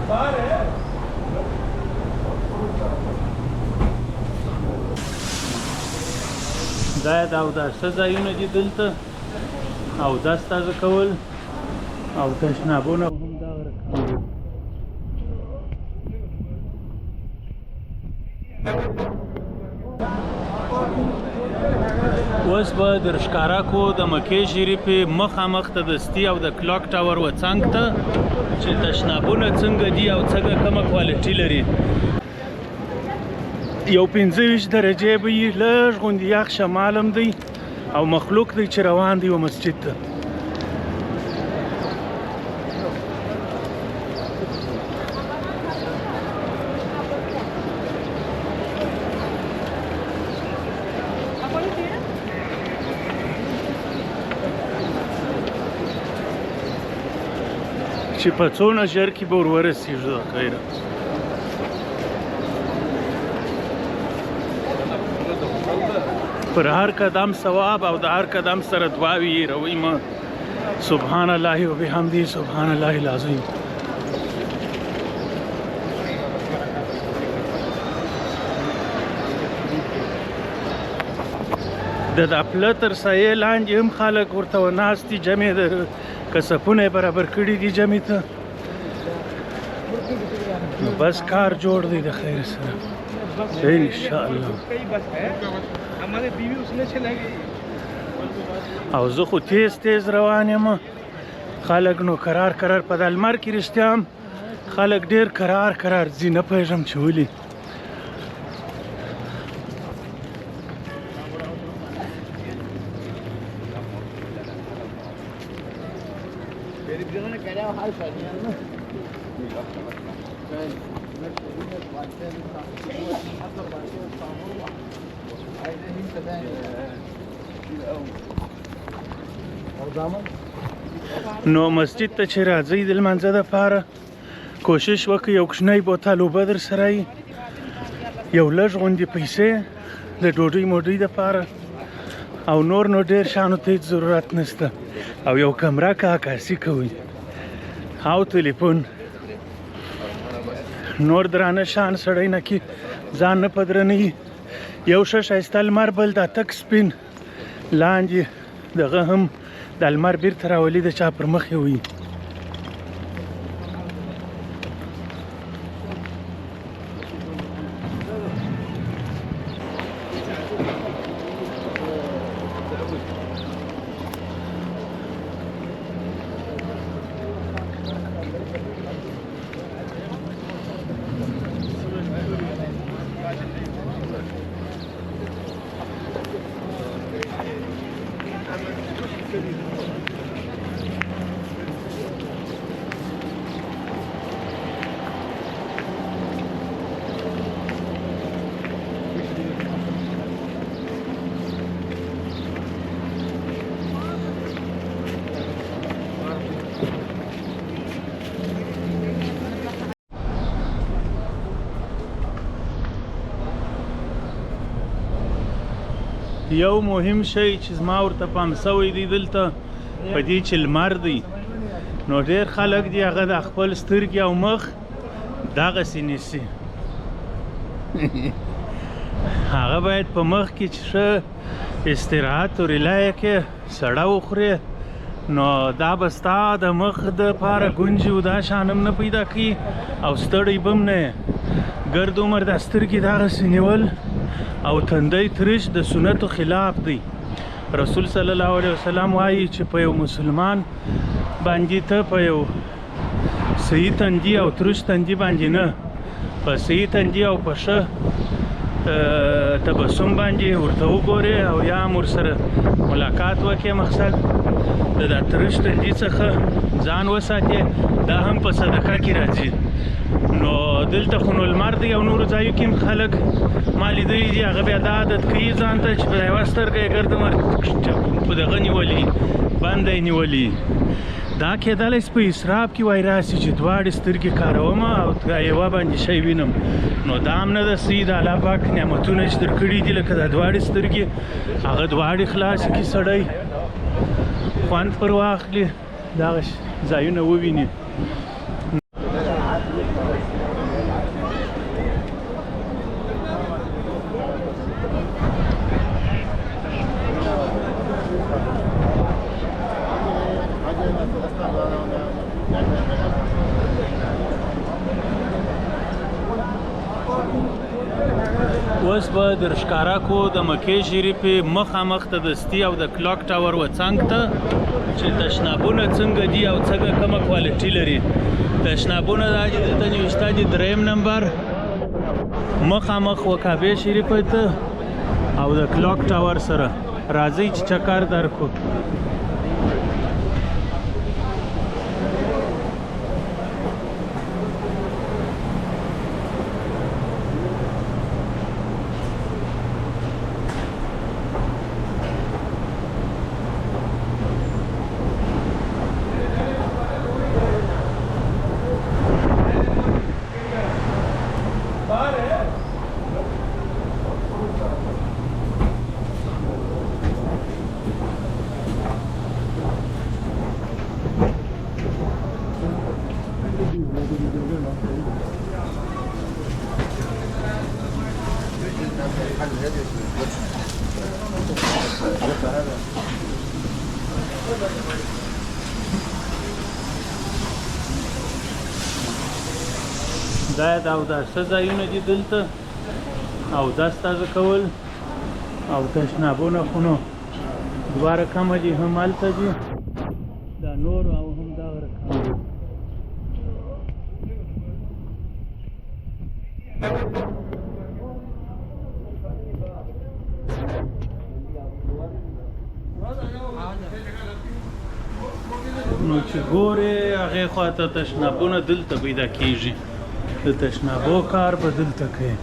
دا د اوداسه ځایونه دي دلته اودس تازه کول او تشنابونه هم دغه رقم دي. اوس به در ښکاره کو د مکې شریفې مخامخ ته دستي او د کلاک ټاور و څنګ ته چې تشنابونه څنګه دي او څنګه کومه کوالټي لري. یو 25 درجې به یې لږ غوندې یخ شمال هم دی او مخلوق دی چې روان دی و مسجد ته. چې په څونه ژر کې به ور ورسېږو د خیره. پر هر قدم ثواب او د هر قدم سره دعاوې یې روي مه. سبحان الله و بحمده سبحان الله العظیم. د پله تر سایې لاندې هم خلک ورته ناست دي جمع د کسبونه یې برابر کړي دي جمع ته. بس کار جوړ دی د خیر سره انشاءالله. او زه خو تیز روان یم. خلک نو کرار په د لمر کې رښتیا هم خلک ډېر کرار ځي. نه پوهېږم چې ولې. نو مسجد ته چې راځئ د لمانځه دپاره کوشش وکړئ یو کوچنی بوتل اوبه در سره وي، یو لږ غوندې پیسې د ډوډۍ موډۍ دپاره او نور نو ډېر شیانو ته هېڅ ضرورت نشته. او یو کمره که عکاسي کوئ او تلیفون. نور درانه شیان سړی نه کي ځان نه په درنوي. یو ښه ښایسته لمر بل دا تک سپین لاندې دغه هم د لمر بیرته راولي د چا پر مخ یې وي. یو مهم شی چې زما ورته پام سوی دی دلته په دې چې لمر دی نو ډېر خلک دي هغه د خپل سترګې او مخ دغسې نیسي. هغه باید په مخ کې چې ښه استراحت او ریلای کې سړه وخورې نو دا به ستا د مخ دپاره ګونجي او دا شان هم نه پیدا کوي او ستړی به هم نه یې. ګرد عمر دا سترګې دغسې نیول او تندی ترش د سنتو خلاف دی. رسول صلی الله علیه وسلم وایي چې په یو مسلمان باندې ته په یو صحیح تندي او ترش تندي باندې نه، په صحیح تندي او په ښه تبسم باندې ورته وګورې او یا هم ورسره ملاقات وکړې. مقصد د دا ترش تندي څخه ځان وساتې. دا هم په صدقه کې راځي. نو دلته خو نو لمر دی او نورو ځایو کې هم خلک ما لیدلي دي هغه بیا دا عادت کوي ځان ته چې په یوه سترګه یې ګرد مر په دغه نیولي بنده یې نیولي. دا کېدلی سي په اسراف کې وای راسي چې دواړې سترګې کاروم او یوه باندې شی وینم. نو دا هم نه ده صحیح. د الله پاک نعمتونه چې درکړي دي لکه دا دواړې سترګې هغه دواړې خلاصې کړي سړی خوند پر واخلي دغه ځایونه وویني. اوس به در ښکاره کو د مکې شریفې مخامخ ته دستي او د کلاک ټاور و څنګ ته چې تشنابونه څنګه دي او څنګه کومه کوالټي لري. تشنابونه دا چې دلته نوشته دي 3 نمبر مخامخ و کعبې شریفې ته او د کلاک ټاور سره. راځئ چې چکر درکو. دا د اوداسه ځایونه دي دلته، اودس تازه کول او تشنابونه خو نو دوه رقمه دي، هم هلته دي دا نور او هم دغه رقم دي. نو چې ګورې هغې خواته تشنابونه دلته پیدا کېږي، د تشنابو کار به دلته کوي.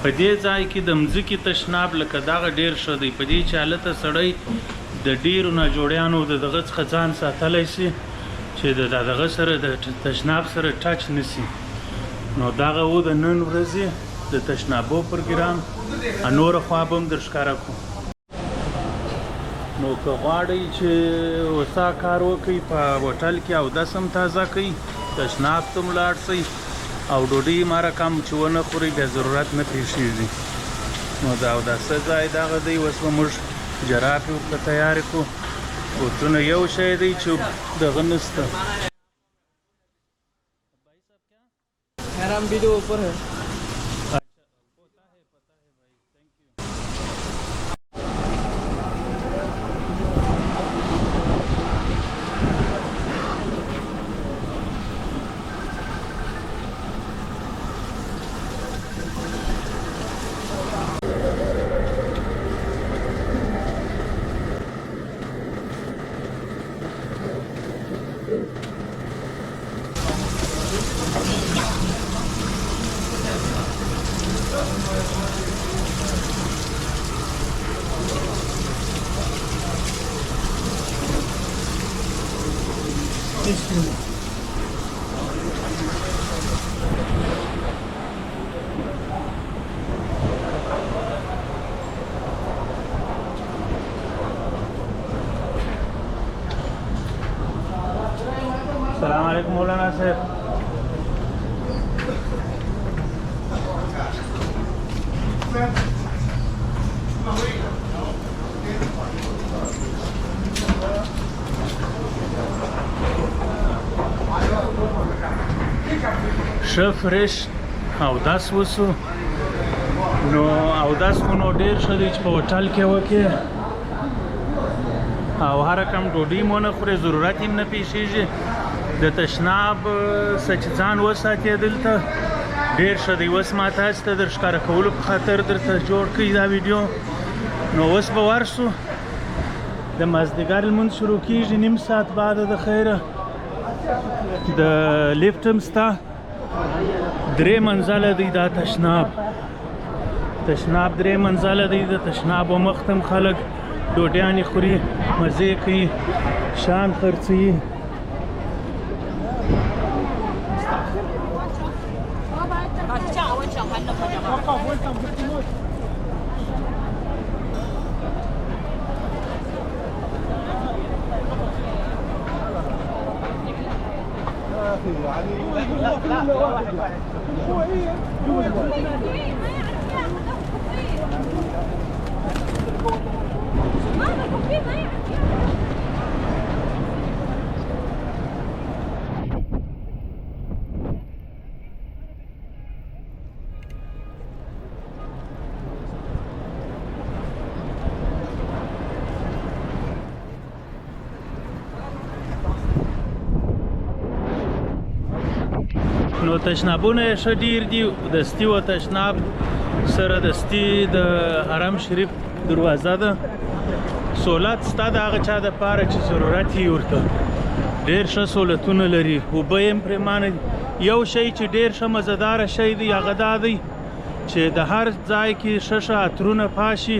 په دې ځای کې د مځکې تشناب لکه دغه ډېر ښه دی، په دې چې هلته سړی د ډېرو ناجوړیانو د دغه څخه ځان ساتلی شي چې د دغه سره د تشناب سره ټچ نشي. نو دغه و د نن ورځې د تشنابو پروګرام، نوره خوا به هم در ښکاره کړو. نو که غواړئ چې هوسا کار وکړئ په هوټل کې اودس هم تازه کوئ، تشناب ته هم لاړ شئ او ډوډۍ ماره کم چې ونه خورئ بیا ضرورت نه پېښېږي. نو د اوداسه ځای دغه دی. اوس به موږ جرابې ورته تیارې کړو. بوټونه یو شی دی چې دغه نشته. السلام علیکم مولانا صاحب. ښه فرش اودس وسو. نو اودس خو نو ډېر ښه دی چې په هوټل کې وکړې او هر رقم ډوډۍ مو نه خورې، ضرورت هم نه پېښېږي. د تشناب څه چې ځان وساتې دلته ډېر ښه دی. اوس ما تاسو ته در ښکاره کولو په خاطر درته جوړ کړئ دا ویډیو. نو اوس به ورشو، د مازدیګر لمونځ شروع کېږي 1/2 ساعت بعد د خیره. د لیفټ هم شته، 3 منزله دی دا تشناب. 3 منزله دی. د تشناب و مخ ته هم خلک ډوډیانې خوري، مزې کوي، شان خرڅوي. نو تشنابونه یې ښه ډیر دي دستي و تشناب سره دستي د حرم شریف دروازه ده سہولت ستا د هغه چا دپاره چې ضرورت یې ورته ډېر ښه سہولتونه لري اوبه یې هم پرېمانه دي یو شی چې ډېر ښه مزهداره شی دی هغه دا دی چې د هر ځای کې ښه عطرونه پاشي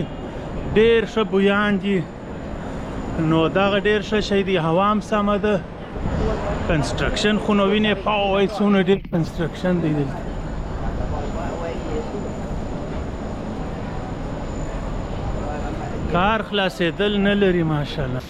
ډېر ښه بویان دي نو دغه ډېر ښه شی دی هوا هم سمه ده کنسټرکشن خو نو وینې وایي څومره ډېر کنسټرکشن دی دلته کار خلاصېدل نه لري ماشاءالله